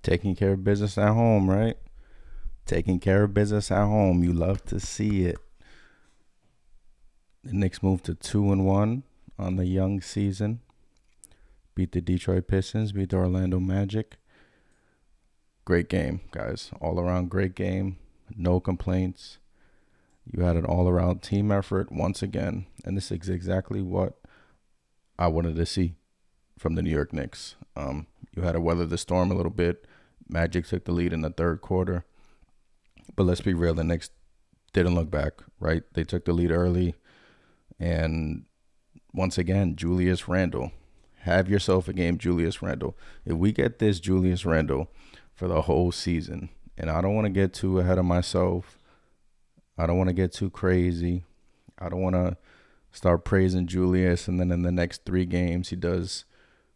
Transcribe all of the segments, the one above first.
Taking care of business at home, right? Taking care of business at home. You love to see it. The Knicks moved to 2-1 on the young season. Beat the Detroit Pistons, beat the Orlando Magic. Great game, guys. All around great game. No complaints. You had an all around team effort once again. And this is exactly what I wanted to see from the New York Knicks. You had to weather the storm a little bit. Magic took the lead in the third quarter. But let's be real, the Knicks didn't look back, right? They took the lead early. And once again, Julius Randle. Have yourself a game, Julius Randle. If we get this Julius Randle for the whole season, and I don't want to get too ahead of myself. I don't want to get too crazy. I don't want to start praising Julius, and then in the next 3 games he does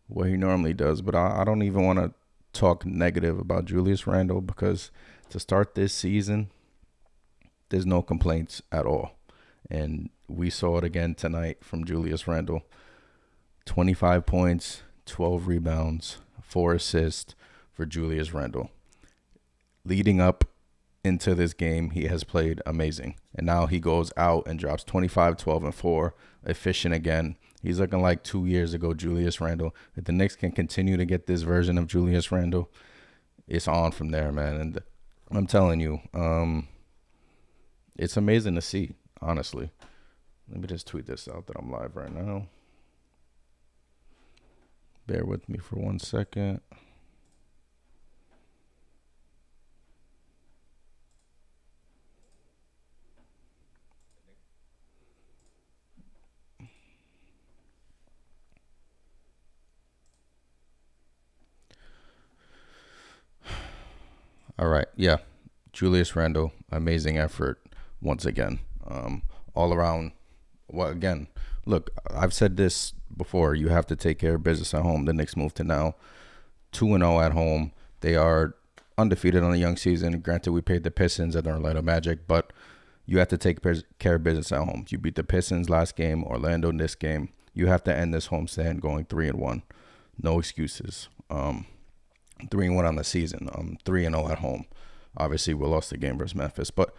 what he normally does. But I don't even want to talk negative about Julius Randle, because to start this season, there's no complaints at all. And we saw it again tonight from Julius Randle. 25 points, 12 rebounds, 4 assists for Julius Randle. Leading up into this game, he has played amazing. And now he goes out and drops 25, 12, and 4, efficient again. He's looking like 2 years ago, Julius Randle. If the Knicks can continue to get this version of Julius Randle, it's on from there, man. And I'm telling you, it's amazing to see, honestly. Let me just tweet this out that I'm live right now. Bear with me for 1 second. All right. Yeah. Julius Randle, amazing effort once again. All around. Well, again, look, I've said this before. You have to take care of business at home. The Knicks move to now 2-0 at home. They are undefeated on the young season. Granted, we paid the Pistons and the Orlando Magic, but you have to take care of business at home. You beat the Pistons last game, Orlando this game. You have to end this homestand going 3-1. No excuses. 3-1 on the season. 3-0 at home. Obviously, we lost the game versus Memphis, but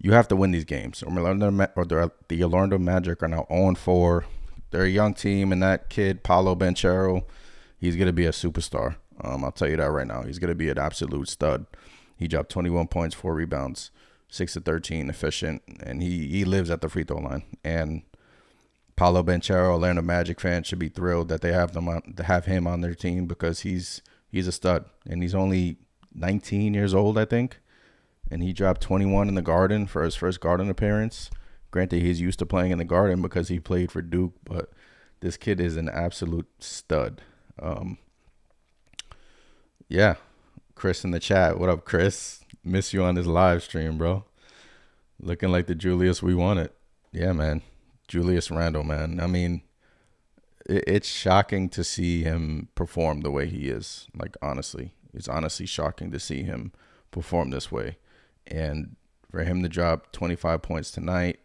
you have to win these games. The Orlando Magic are now 0-4. They're a young team, and that kid, Paolo Banchero, he's going to be a superstar. I'll tell you that right now. He's going to be an absolute stud. He dropped 21 points, 4 rebounds, 6 of 13, efficient, and he lives at the free throw line. And Paolo Banchero, Orlando Magic fans should be thrilled that they have him on their team, because he's a stud, and he's only 19 years old, I think. And he dropped 21 in the Garden for his first Garden appearance. Granted, he's used to playing in the Garden because he played for Duke, but this kid is an absolute stud. Yeah, Chris in the chat. What up, Chris? Miss you on this live stream, bro. Looking like the Julius we wanted. Yeah, man. Julius Randle, man. I mean, it's shocking to see him perform the way he is. Like, honestly, it's honestly shocking to see him perform this way. And for him to drop 25 points tonight,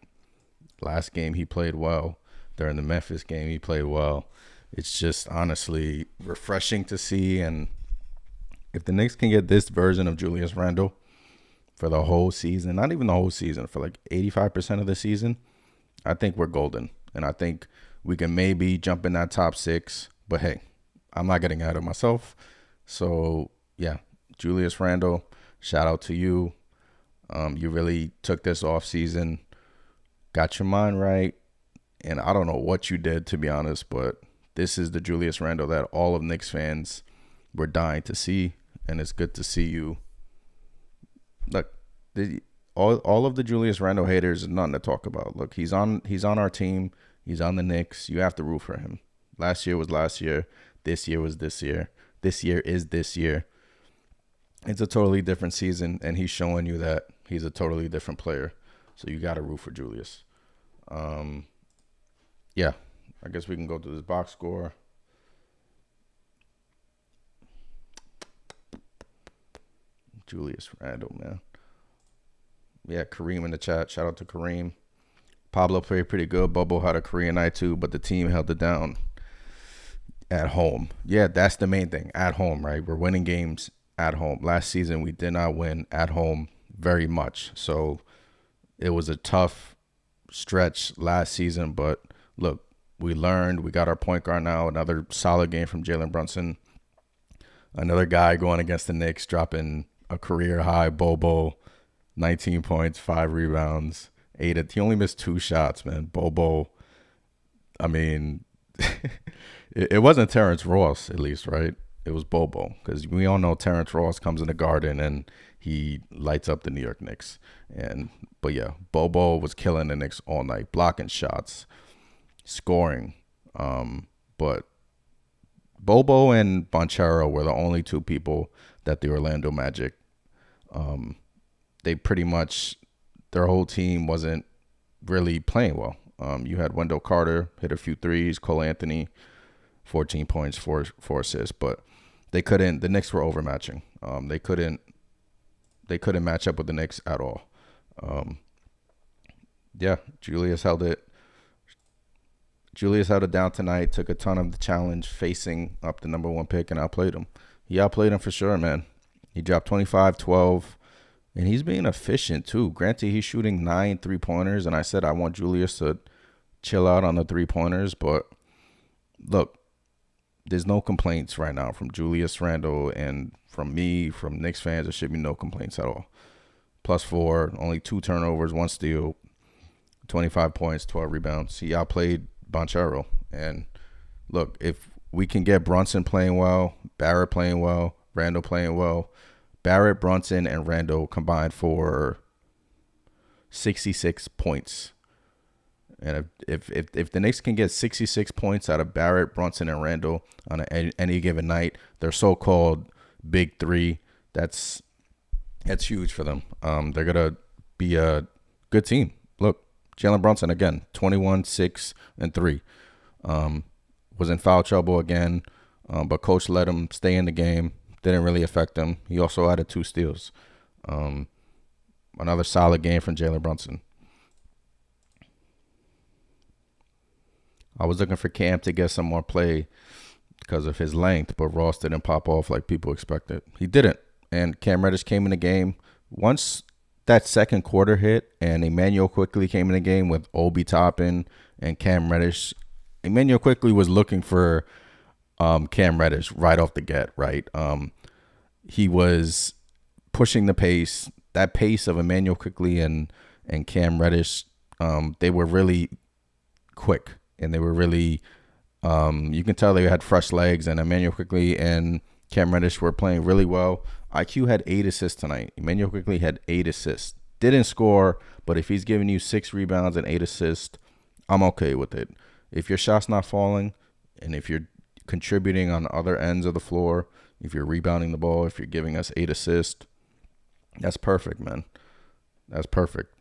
last game he played well. During the Memphis game, he played well. It's just honestly refreshing to see. And if the Knicks can get this version of Julius Randle for the whole season, not even the whole season, for like 85% of the season, I think we're golden. And I think we can maybe jump in that top 6. But hey, I'm not getting ahead of myself. So yeah, Julius Randle, shout out to you. You really took this off season, got your mind right, and I don't know what you did, to be honest, but this is the Julius Randle that all of Knicks fans were dying to see, and it's good to see you. Look, all of the Julius Randle haters is nothing to talk about. Look, he's on our team. He's on the Knicks. You have to root for him. Last year was last year. This year was this year. This year is this year. It's a totally different season, and he's showing you that he's a totally different player. So you got to root for Julius. Yeah, I guess we can go to this box score. Julius Randle, man. Yeah, Kareem in the chat. Shout out to Kareem. Pablo played pretty good. Bobo had a Korean night too, but the team held it down at home. Yeah, that's the main thing. At home, right? We're winning games at home. Last season, we did not win at home very much. So it was a tough stretch last season. But look, we learned. We got our point guard now. Another solid game from Jalen Brunson. Another guy going against the Knicks, dropping a career high Bobo, 19 points, 5 rebounds, 8. He only missed 2 shots, man. Bobo, I mean, it wasn't Terrence Ross, at least, right? It was Bobo, because we all know Terrence Ross comes in the Garden and he lights up the New York Knicks. But yeah, Bobo was killing the Knicks all night, blocking shots, scoring. But Bobo and Banchero were the only 2 people that the Orlando Magic, they pretty much, their whole team wasn't really playing well. You had Wendell Carter hit a few threes, Cole Anthony, 14 points, 4 assists, but they couldn't. The Knicks were overmatching. They couldn't match up with the Knicks at all. Yeah, Julius held it down tonight. Took a ton of the challenge, facing up the number 1 pick, and outplayed him. He outplayed him for sure, man. He dropped 25, 12. And he's being efficient, too. Granted, he's shooting 9 3-pointers, and I said I want Julius to chill out on the 3-pointers. But, look, there's no complaints right now from Julius Randle and from me, from Knicks fans. There should be no complaints at all. +4, only 2 turnovers, 1 steal, 25 points, 12 rebounds. He outplayed Banchero. And, look, if we can get Brunson playing well, Barrett playing well, Randle playing well, Barrett, Brunson, and Randle combined for 66 points. And if the Knicks can get 66 points out of Barrett, Brunson, and Randle on any given night, their so-called big 3, that's huge for them. They're going to be a good team. Look, Jalen Brunson, again, 21, 6, and 3. Was in foul trouble again, but coach let him stay in the game. Didn't really affect him. He also added 2 steals. Another solid game from Jalen Brunson. I was looking for Cam to get some more play because of his length, but Ross didn't pop off like people expected. He didn't. And Cam Reddish came in the game. Once that second quarter hit and Emmanuel Quickley came in the game with Obi Toppin and Cam Reddish, Emmanuel Quickley was looking for Cam Reddish right off the get, right? He was pushing the pace. That pace of Emmanuel Quickley and Cam Reddish, they were really quick, and they were really, you can tell they had fresh legs, and Emmanuel Quickley and Cam Reddish were playing really well. IQ had 8 assists tonight. Emmanuel Quickley had 8 assists. Didn't score, but if he's giving you 6 rebounds and 8 assists, I'm okay with it. If your shot's not falling, and if you're contributing on other ends of the floor, if you're rebounding the ball, if you're giving us 8 assists, that's perfect, man. That's perfect.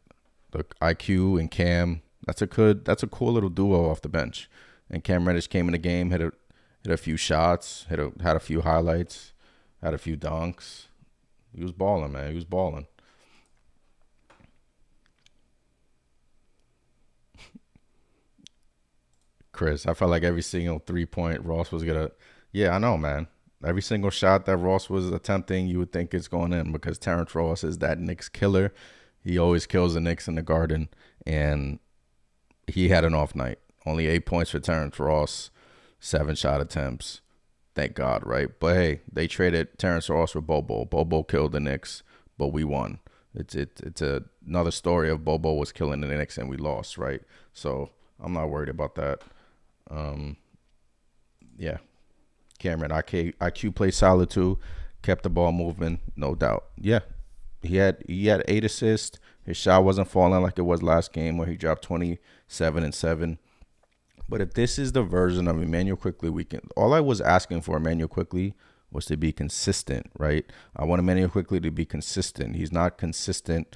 Look, IQ and Cam, that's a cool little duo off the bench. And Cam Reddish came in the game, hit a few shots, had a few highlights, had a few dunks. He was balling, man. He was balling. Chris, I felt like every single 3-point Ross was going to. Yeah, I know, man. Every single shot that Ross was attempting, you would think it's going in because Terrence Ross is that Knicks killer. He always kills the Knicks in the Garden, and he had an off night. Only 8 points for Terrence Ross, 7 shot attempts. Thank God, right? But, hey, they traded Terrence Ross for Bobo. Bobo killed the Knicks, but we won. It's another story of Bobo was killing the Knicks and we lost, right? So I'm not worried about that. Yeah. Cameron, IQ played solid too. Kept the ball moving, no doubt. Yeah. He had 8 assists. His shot wasn't falling like it was last game where he dropped 27 and 7. But if this is the version of Emmanuel Quickley, all I was asking for Emmanuel Quickley was to be consistent, right? I want Emmanuel Quickley to be consistent. He's not consistent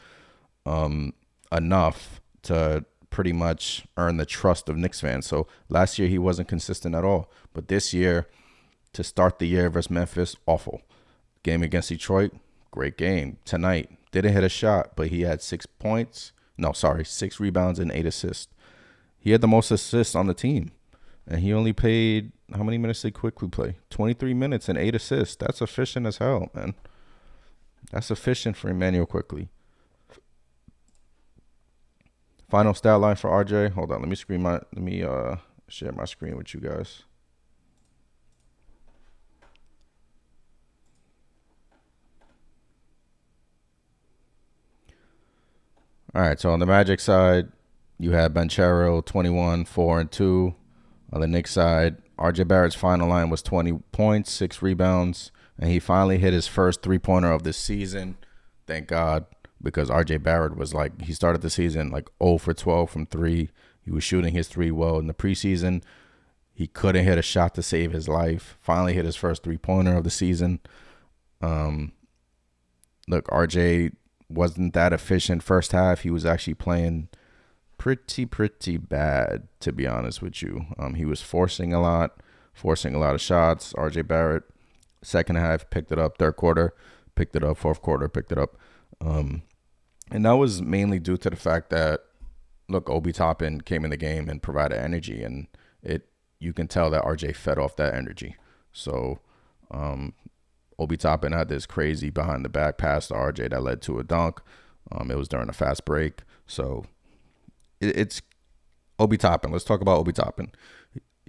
enough to pretty much earn the trust of Knicks fans. So last year he wasn't consistent at all. But this year, to start the year versus Memphis, awful. Game against Detroit, great game. Tonight, didn't hit a shot, but he had 6 rebounds and 8 assists. He had the most assists on the team. And he only played, how many minutes did Quickly play? 23 minutes and 8 assists. That's efficient as hell, man. That's efficient for Emmanuel Quickly. Final stat line for RJ. Hold on, let me share my screen with you guys. All right, so on the Magic side, you had Banchero, 21, 4 and 2. On the Knicks side, RJ Barrett's final line was 20 points, 6 rebounds, and he finally hit his first three-pointer of the season. Thank God, because RJ Barrett was like, he started the season like 0 for 12 from 3. He was shooting his 3 well in the preseason. He couldn't hit a shot to save his life. Finally hit his first three-pointer of the season. Look, RJ wasn't that efficient first half. He was actually playing pretty bad, to be honest with you. He was forcing a lot of shots. RJ Barrett, second half, picked it up. Third quarter, picked it up. Fourth quarter, picked it up. And that was mainly due to the fact that, look, Obi Toppin came in the game and provided energy, and you can tell that RJ fed off that energy. So Obi Toppin had this crazy behind the back pass to RJ that led to a dunk. It was during a fast break. So it's Obi Toppin. Let's talk about Obi Toppin.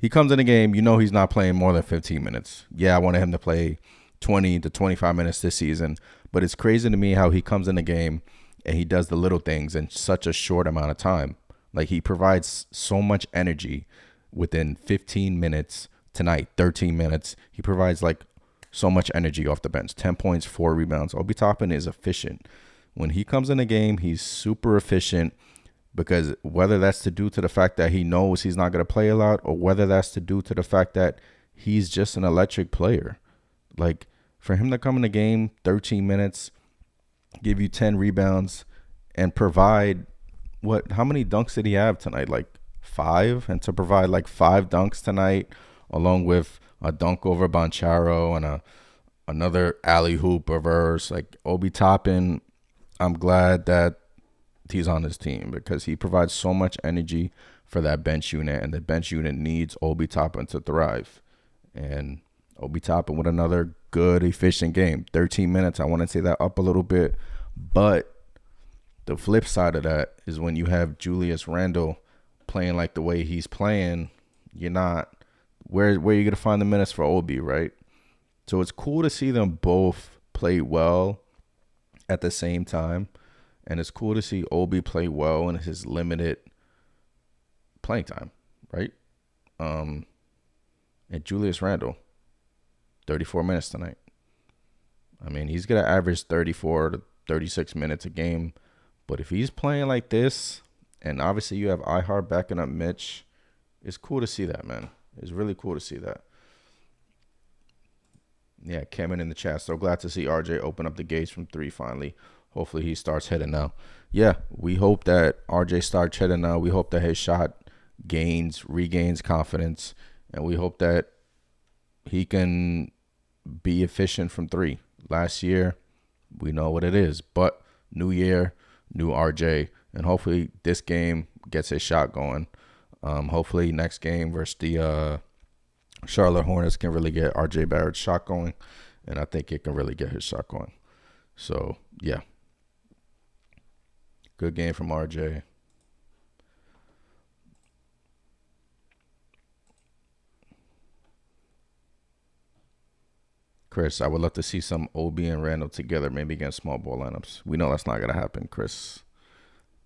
He comes in the game, he's not playing more than 15 minutes. Yeah, I wanted him to play 20 to 25 minutes this season, but it's crazy to me how he comes in the game and he does the little things in such a short amount of time. Like, he provides so much energy within 15 minutes tonight, 13 minutes. He provides like so much energy off the bench. 10 points, 4 rebounds. Obi Toppin is efficient. When he comes in the game, he's super efficient, because whether that's to due to the fact that he knows he's not going to play a lot, or whether that's to due to the fact that he's just an electric player. Like, for him to come in the game, 13 minutes, give you 10 rebounds, and provide how many dunks did he have tonight? Like 5? And to provide like 5 dunks tonight, along with a dunk over Banchero and another alley-hoop reverse. Like, Obi Toppin, I'm glad that he's on his team, because he provides so much energy for that bench unit, and the bench unit needs Obi Toppin to thrive. And Obi Toppin with another good, efficient game. 13 minutes. I want to say that up a little bit. But the flip side of that is when you have Julius Randle playing like the way he's playing, you're not – where are you going to find the minutes for Obi, right? So it's cool to see them both play well at the same time. And it's cool to see Obi play well in his limited playing time, right? And Julius Randle, 34 minutes tonight. I mean, he's going to average 34 to 36 minutes a game. But if he's playing like this, and obviously you have iHeart backing up Mitch, it's cool to see that, man. It's really cool to see that. Yeah, Kevin in the chat. So glad to see RJ open up the gates from 3 finally. Hopefully he starts hitting now. Yeah, we hope that RJ starts hitting now. We hope that his shot regains confidence. And we hope that he can be efficient from 3. Last year, we know what it is. But new year, new RJ. And hopefully this game gets his shot going. Hopefully next game versus the Charlotte Hornets can really get RJ Barrett's shot going. And I think it can really get his shot going. So, yeah. Good game from RJ. Chris, I would love to see some Obi and Randall together, maybe against small ball lineups. We know that's not going to happen, Chris.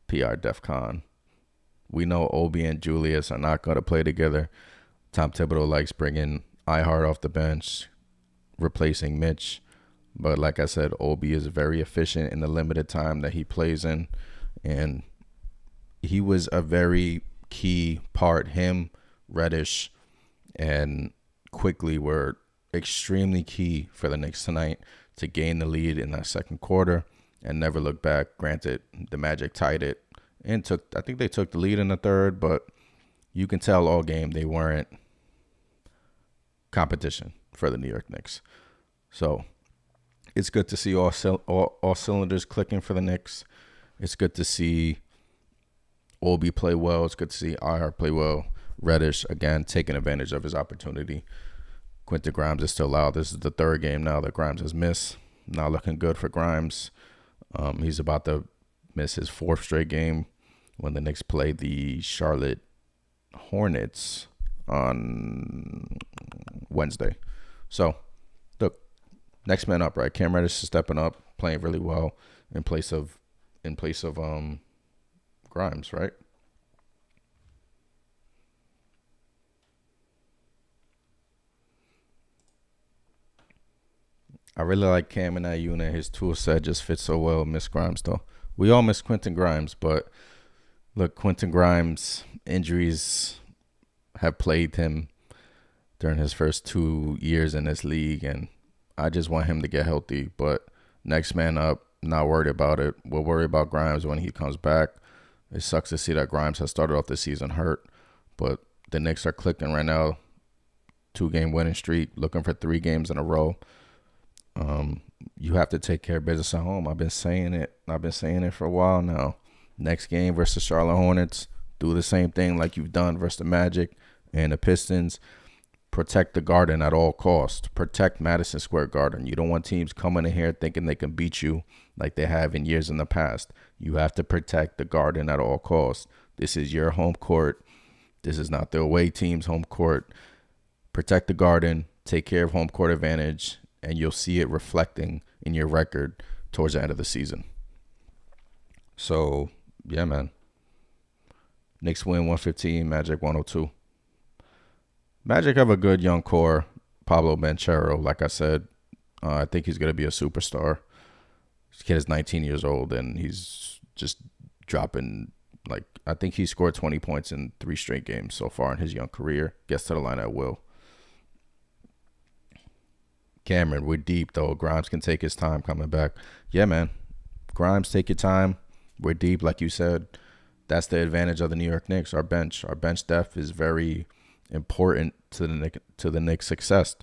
PR DEFCON. We know Obi and Julius are not going to play together. Tom Thibodeau likes bringing iHeart off the bench, replacing Mitch. But like I said, Obi is very efficient in the limited time that he plays in. And he was a very key part. Him, Reddish, and Quickly were extremely key for the Knicks tonight to gain the lead in that second quarter and never look back. Granted, the Magic tied it and I think they took the lead in the third, but you can tell all game they weren't competition for the New York Knicks. So it's good to see all cylinders clicking for the Knicks. It's good to see Obi play well. It's good to see iHeart play well. Reddish, again, taking advantage of his opportunity. Quentin Grimes is still out. This is the third game now that Grimes has missed. Not looking good for Grimes. He's about to miss his fourth straight game when the Knicks play the Charlotte Hornets on Wednesday. So, look, next man up, right? Cam Reddish is stepping up, playing really well in place of Grimes, right? I really like Cam in that unit. His tool set just fits so well. Miss Grimes, though. We all miss Quentin Grimes, but look, Quentin Grimes, injuries have plagued him during his first 2 years in this league, and I just want him to get healthy. But next man up, not worried about it. We'll worry about Grimes when he comes back. It sucks to see that Grimes has started off the season hurt, but the Knicks are clicking right now. 2-game winning streak, looking for 3 games in a row. You have to take care of business at home. I've been saying it for a while now. Next game versus Charlotte Hornets, do the same thing like you've done versus the Magic and the Pistons. Protect the Garden at all costs. Protect Madison Square Garden. You don't want teams coming in here thinking they can beat you like they have in years in the past. You have to protect the Garden at all costs. This is your home court. This is not the away team's home court. Protect the Garden. Take care of home court advantage, and you'll see it reflecting in your record towards the end of the season. So, yeah, man. Knicks win 115, Magic 102. Magic have a good young core. Pablo Banchero, like I said, I think he's going to be a superstar. This kid is 19 years old, and he's just dropping, I think he scored 20 points in 3 straight games so far in his young career. Gets to the line at will. Cameron, we're deep, though. Grimes can take his time coming back. Yeah, man. Grimes, take your time. We're deep, like you said. That's the advantage of the New York Knicks. Our bench depth is very important to the Knicks' success.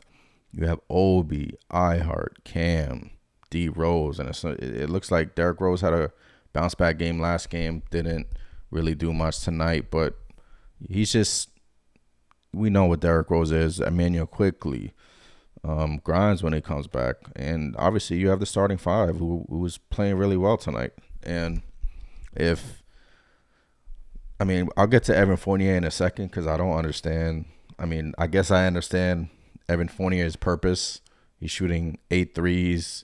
You have Obi, Ihart, Cam, D Rose, and it looks like Derrick Rose had a bounce back game last game. Didn't really do much tonight, but we know what Derrick Rose is. Emmanuel Quickly, Grimes when he comes back, and obviously you have the starting 5 who was playing really well tonight. And I'll get to Evan Fournier in a second because I don't understand. I guess I understand Evan Fournier's purpose. He's shooting 8 threes.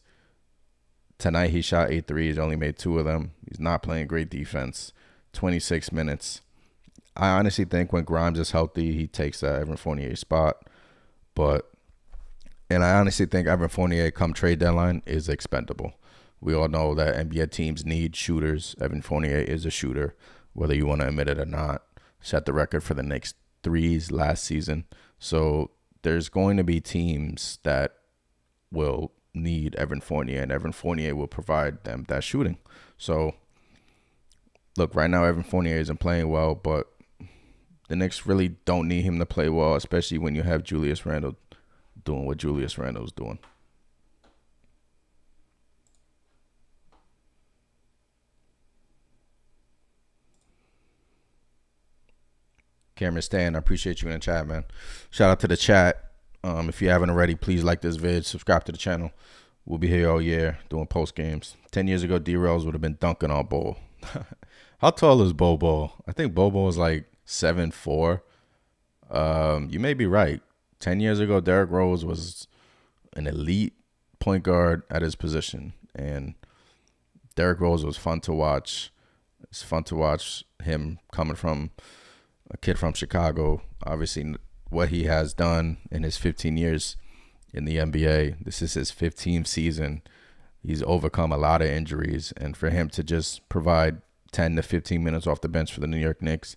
Tonight he shot 8 threes, only made 2 of them. He's not playing great defense. 26 minutes. I honestly think when Grimes is healthy, he takes that Evan Fournier spot. And I honestly think Evan Fournier come trade deadline is expendable. We all know that NBA teams need shooters. Evan Fournier is a shooter, whether you want to admit it or not. Set the record for the Knicks threes last season. So there's going to be teams that will need Evan Fournier, and Evan Fournier will provide them that shooting. So, look, right now Evan Fournier isn't playing well, but the Knicks really don't need him to play well, especially when you have Julius Randle doing what Julius Randle's doing. Cameron Stan, I appreciate you in the chat, man. Shout out to the chat. If you haven't already, please like this vid, subscribe to the channel. We'll be here all year doing post games. 10 years ago, D-Rose would have been dunking on Bo. How tall is Bobo? I think Bobo is like 7'4". You may be right. 10 years ago, Derrick Rose was an elite point guard at his position, and Derrick Rose was fun to watch. It's fun to watch him coming from a kid from Chicago. Obviously, what he has done in his 15 years in the NBA. This is his 15th season. He's overcome a lot of injuries, and for him to just provide 10 to 15 minutes off the bench for the New York Knicks,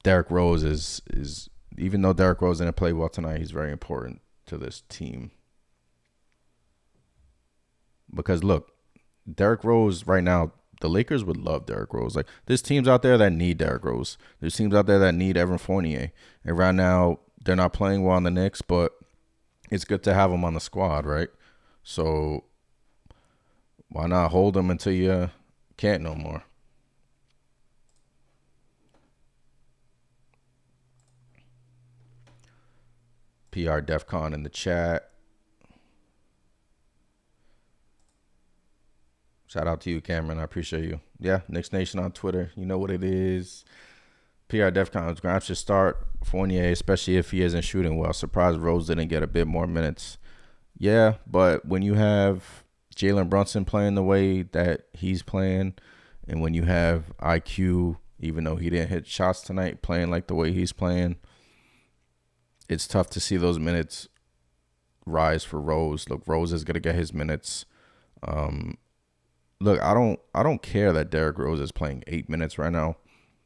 Derrick Rose is even though Derrick Rose didn't play well tonight, he's very important to this team. Because look, Derrick Rose right now, the Lakers would love Derrick Rose. Like, there's teams out there that need Derrick Rose. There's teams out there that need Evan Fournier. And right now, they're not playing well on the Knicks, but it's good to have him on the squad, right? So why not hold him until you can't no more? PR Defcon in the chat. Shout out to you, Cameron. I appreciate you. Yeah, Knicks Nation on Twitter. You know what it is. PR Defcon. Grimes should start Fournier, especially if he isn't shooting well. Surprised Rose didn't get a bit more minutes. Yeah, but when you have Jalen Brunson playing the way that he's playing, and when you have IQ, even though he didn't hit shots tonight, playing like the way he's playing, it's tough to see those minutes rise for Rose. Look, Rose is gonna get his minutes. Look, I don't care that Derrick Rose is playing 8 minutes right now,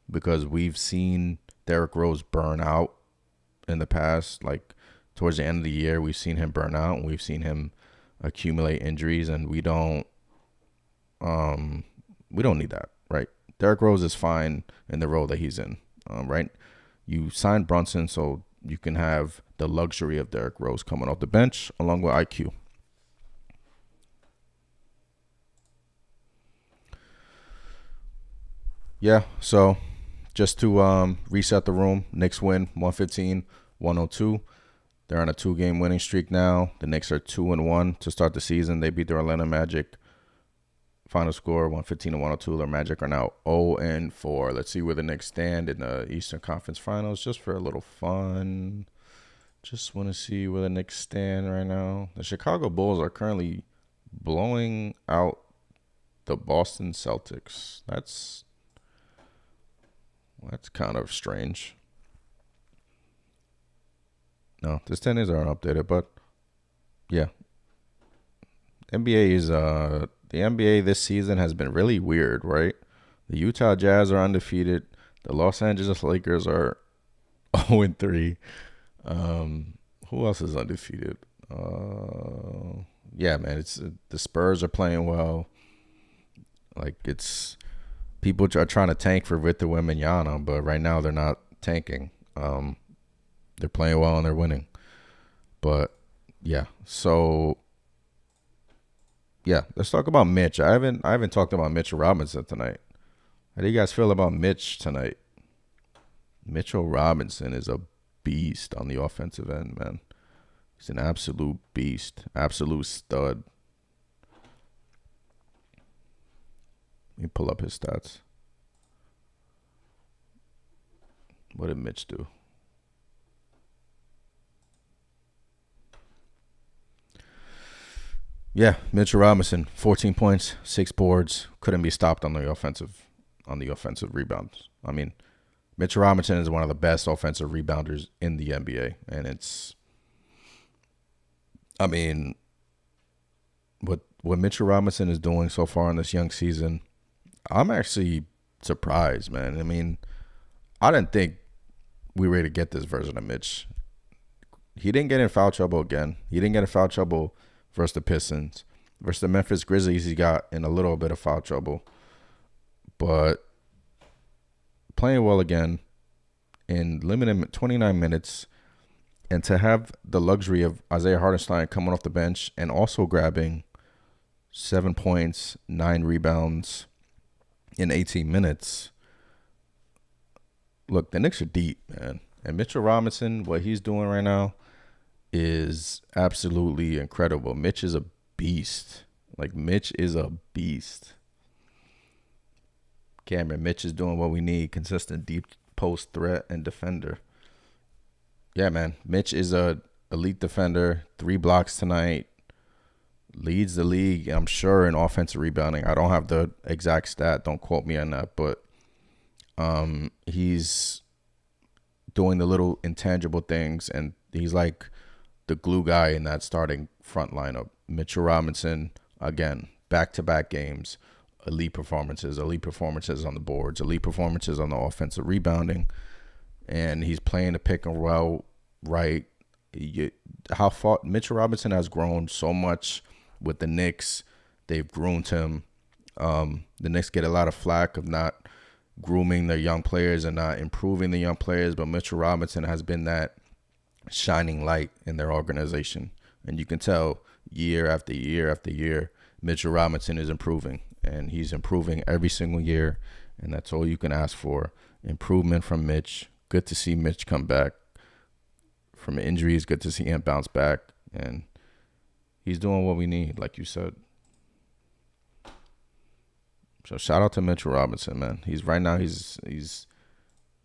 because we've seen Derrick Rose burn out in the past. Like towards the end of the year, we've seen him burn out, and we've seen him accumulate injuries, and we don't need that, right? Derrick Rose is fine in the role that he's in, right? You signed Brunson so you can have the luxury of Derrick Rose coming off the bench along with IQ. Yeah, so just to reset the room, Knicks win 115-102. They're on a 2-game winning streak now. The Knicks are 2-1 to start the season. They beat the Orlando Magic. Final score 115-102. Their Magic are now 0-4. Let's see where the Knicks stand in the Eastern Conference Finals, just for a little fun. Just want to see where the Knicks stand right now. The Chicago Bulls are currently blowing out the Boston Celtics. That's kind of strange. No, the standings aren't updated, but yeah. The NBA this season has been really weird, right? The Utah Jazz are undefeated. The Los Angeles Lakers are 0-3. Who else is undefeated? Yeah, man, it's the Spurs are playing well. Like, it's people are trying to tank for Victor Wembanyama, but right now they're not tanking. They're playing well and they're winning. But yeah, so yeah, let's talk about Mitch. I haven't talked about Mitchell Robinson tonight. How do you guys feel about Mitch tonight? Mitchell Robinson is a beast on the offensive end, man. He's an absolute beast, absolute stud. Let me pull up his stats. What did Mitch do? Yeah, Mitchell Robinson, 14 points, 6 boards, couldn't be stopped on the offensive rebounds. I mean, Mitchell Robinson is one of the best offensive rebounders in the NBA, and what Mitchell Robinson is doing so far in this young season, I'm actually surprised, man. I mean, I didn't think we were to get this version of Mitch. He didn't get in foul trouble again. He didn't get in foul trouble versus the Pistons. Versus the Memphis Grizzlies, he got in a little bit of foul trouble. But playing well again in limited 29 minutes, and to have the luxury of Isaiah Hartenstein coming off the bench and also grabbing 7 points, 9 rebounds in 18 minutes. Look, the Knicks are deep, man. And Mitchell Robinson, what he's doing right now is absolutely incredible. Mitch is a beast. Like, Mitch is a beast. Cameron, Mitch is doing what we need. Consistent deep post threat and defender. Yeah, man. Mitch is a elite defender. 3 blocks tonight. Leads the league, I'm sure, in offensive rebounding. I don't have the exact stat. Don't quote me on that. But he's doing the little intangible things, and he's like the glue guy in that starting front lineup. Mitchell Robinson, again, back-to-back games, elite performances on the boards, elite performances on the offensive rebounding, and he's playing the pick and roll right. How far Mitchell Robinson has grown so much with the Knicks. They've groomed him. The Knicks get a lot of flack of not grooming their young players and not improving the young players, but Mitchell Robinson has been that shining light in their organization. And you can tell year after year after year, Mitchell Robinson is improving, and he's improving every single year, and that's all you can ask for. Improvement from Mitch. Good to see Mitch come back from injuries. Good to see him bounce back, and he's doing what we need, like you said. So shout out to Mitchell Robinson, man.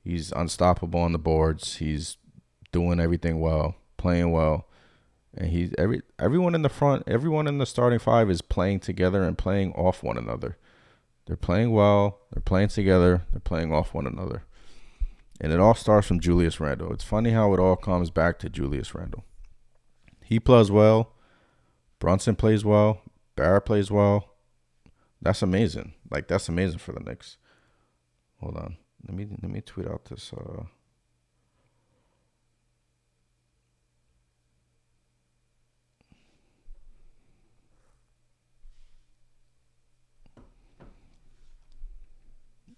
He's unstoppable on the boards. He's doing everything well, playing well, and everyone in the front, everyone in the starting five is playing together and playing off one another. They're playing well. They're playing together. They're playing off one another. And it all starts from Julius Randle. It's funny how it all comes back to Julius Randle. He plays well. Brunson plays well. Barrett plays well. That's amazing. Like, that's amazing for the Knicks. Hold on. Let me tweet out this.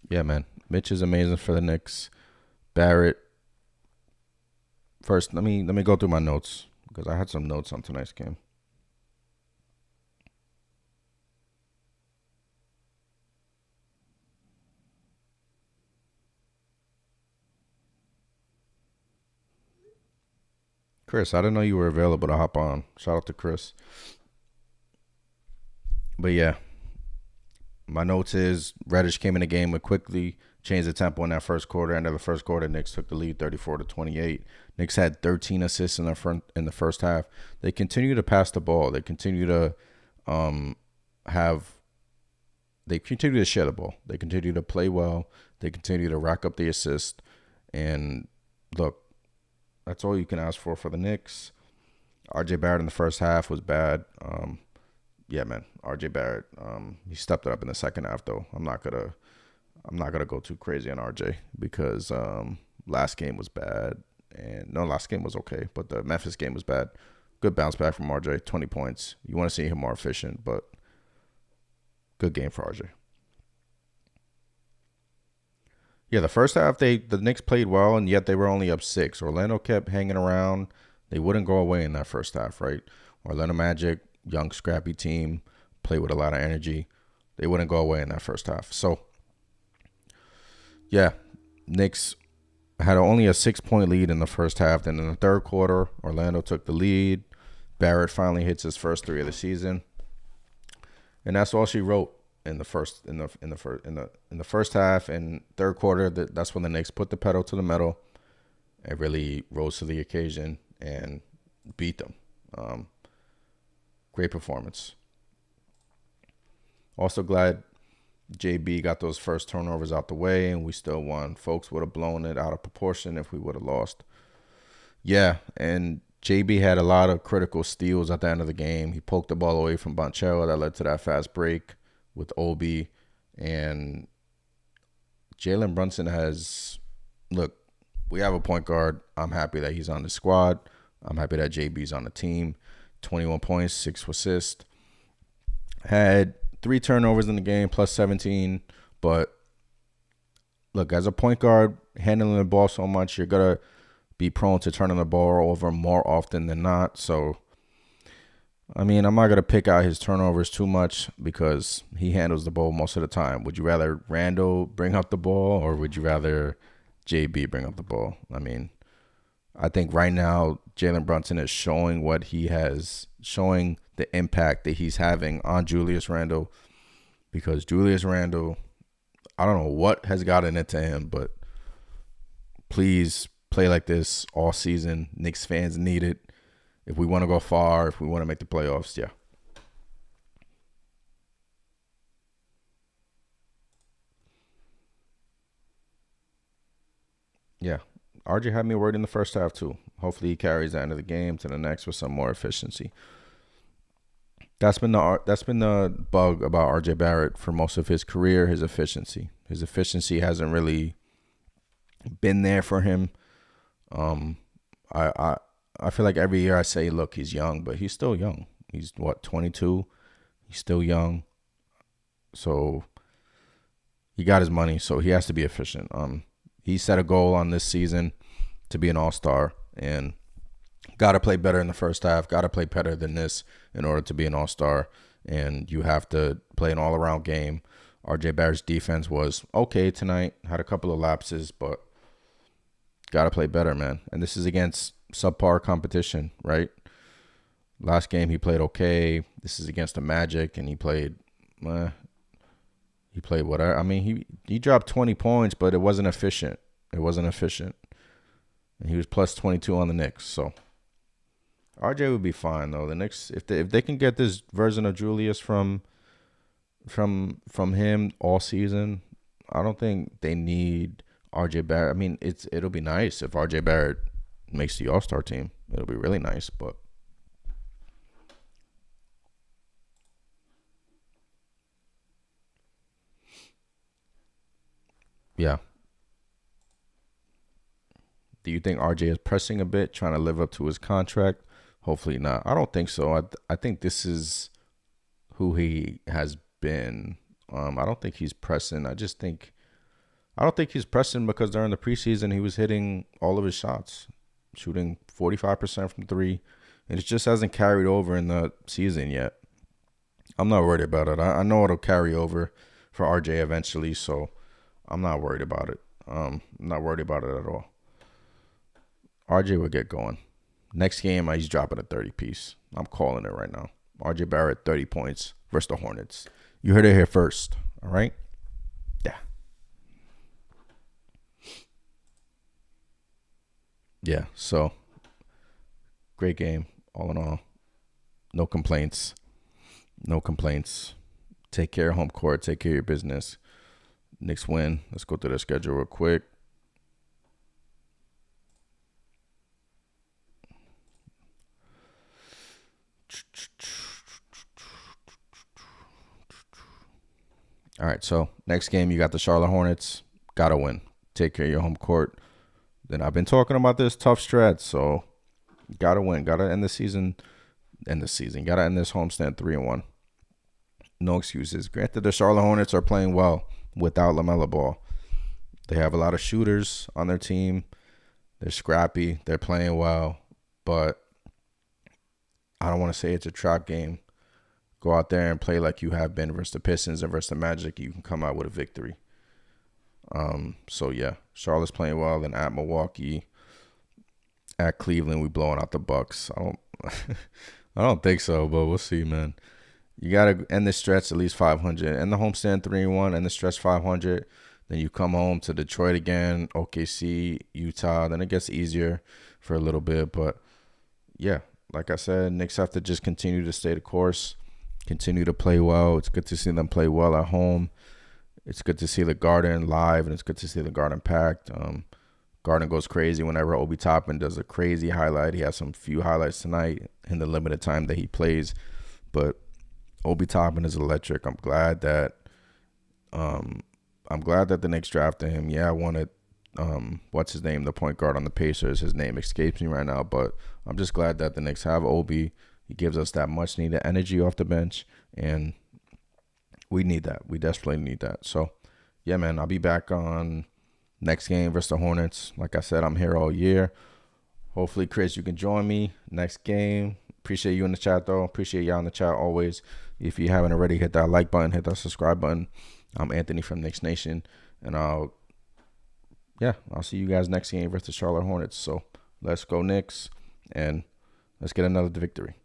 Yeah, man. Mitch is amazing for the Knicks. Barrett. First, let me go through my notes because I had some notes on tonight's game. Chris, I didn't know you were available to hop on. Shout out to Chris. But yeah, my notes is Reddish came in the game and quickly changed the tempo in that first quarter. End of the first quarter, Knicks took the lead 34-28. Knicks had 13 assists in the first half. They continue to pass the ball. They continue to share the ball. They continue to play well. They continue to rack up the assist. And look, that's all you can ask for the Knicks. RJ Barrett in the first half was bad. Yeah, man, RJ Barrett. He stepped it up in the second half, though. I'm not gonna go too crazy on RJ because last game was bad, and no, last game was okay, but the Memphis game was bad. Good bounce back from RJ, 20 points. You want to see him more efficient, but good game for RJ. Yeah, the first half the Knicks played well, and yet they were only up 6. Orlando kept hanging around. They wouldn't go away in that first half, right? Orlando Magic, young, scrappy team, play with a lot of energy. They wouldn't go away in that first half. So, yeah, Knicks had only a 6-point lead in the first half. Then in the third quarter, Orlando took the lead. Barrett finally hits his first 3 of the season, and that's all she wrote in the first half and third quarter. That's when the Knicks put the pedal to the metal and really rose to the occasion and beat them. Great performance. Also glad JB got those first turnovers out the way and we still won. Folks would have blown it out of proportion if we would have lost. Yeah, and JB had a lot of critical steals at the end of the game. He poked the ball away from Banchero. That led to that fast break with Obi. And Jalen Brunson look, we have a point guard. I'm happy that he's on the squad. I'm happy that JB's on the team. 21 points, 6 assists. Had 3 turnovers in the game, plus 17. But look, as a point guard, handling the ball so much, you're going to be prone to turning the ball over more often than not. So, I mean, I'm not going to pick out his turnovers too much because he handles the ball most of the time. Would you rather Randle bring up the ball or would you rather JB bring up the ball? I mean, I think right now Jalen Brunson is showing showing the impact that he's having on Julius Randle, because Julius Randle, I don't know what has gotten into him, but please play like this all season. Knicks fans need it. If we want to go far, if we want to make the playoffs, yeah. Yeah. RJ had me worried in the first half too. Hopefully he carries the end of the game to the next with some more efficiency. That's been the bug about RJ Barrett for most of his career, his efficiency. His efficiency hasn't really been there for him. I feel like every year I say, look, he's young, but he's still young. He's 22? He's still young. So he got his money, so he has to be efficient. He set a goal on this season to be an all-star, and got to play better in the first half, got to play better than this in order to be an all-star, and you have to play an all-around game. RJ Barrett's defense was okay tonight, had a couple of lapses, but got to play better, man. And this is against subpar competition, right? Last game he played okay. This is against the Magic, and he played whatever. I mean, he dropped 20 points, but it wasn't efficient. And he was plus 22 on the Knicks. So RJ would be fine though. The Knicks, if they can get this version of Julius from him all season, I don't think they need RJ Barrett. I mean, it'll be nice if RJ Barrett makes the All-Star team. It'll be really nice, but yeah. Do you think RJ is pressing a bit, trying to live up to his contract? Hopefully not. I don't think so. I think this is who he has been. I don't think he's pressing. I don't think he's pressing because during the preseason he was hitting all of his shots, shooting 45% from three, and it just hasn't carried over in the season yet. I'm not worried about it. I know it'll carry over for RJ eventually, so I'm not worried about it. I'm not worried about it at all. RJ will get going. Next game, he's dropping a 30-piece. I'm calling it right now. RJ Barrett, 30 points versus the Hornets. You heard it here first, all right? Yeah. Yeah, so great game, all in all. No complaints. No complaints. Take care of home court. Take care of your business. Knicks win. Let's go through the schedule real quick. All right, so next game, you got the Charlotte Hornets. Got to win. Take care of your home court. Then I've been talking about this tough stretch, so got to win. Got to end the season. Got to end this homestand 3-1. No excuses. Granted, the Charlotte Hornets are playing well without LaMelo Ball. They have a lot of shooters on their team. They're scrappy. They're playing well. But I don't want to say it's a trap game. Go out there and play like you have been versus the Pistons and versus the Magic. You can come out with a victory. So, yeah, Charlotte's playing well. Then at Milwaukee, at Cleveland, we blowing out the Bucks. I don't think so, but we'll see, man. You got to end the stretch at least 500. End the homestand 3-1, end the stretch 500. Then you come home to Detroit again, OKC, Utah. Then it gets easier for a little bit. But, yeah, like I said, Knicks have to just continue to stay the course, continue to play well. It's good to see them play well at home. It's good to see the Garden live, and it's good to see the Garden packed. Garden goes crazy whenever Obi Toppin does a crazy highlight. He has some few highlights tonight in the limited time that he plays. But Obi Toppin is electric. I'm glad that the Knicks drafted him. Yeah, I wanted what's his name, the point guard on the Pacers. His name escapes me right now, but I'm just glad that the Knicks have Obi. He gives us that much needed energy off the bench, and we need that. We desperately need that. So, yeah, man, I'll be back on next game versus the Hornets. Like I said, I'm here all year. Hopefully, Chris, you can join me next game. Appreciate you in the chat, though. Appreciate y'all in the chat always. If you haven't already, hit that like button, hit that subscribe button. I'm Anthony from Knicks Nation, and I'll see you guys next game versus the Charlotte Hornets. So let's go Knicks, and let's get another victory.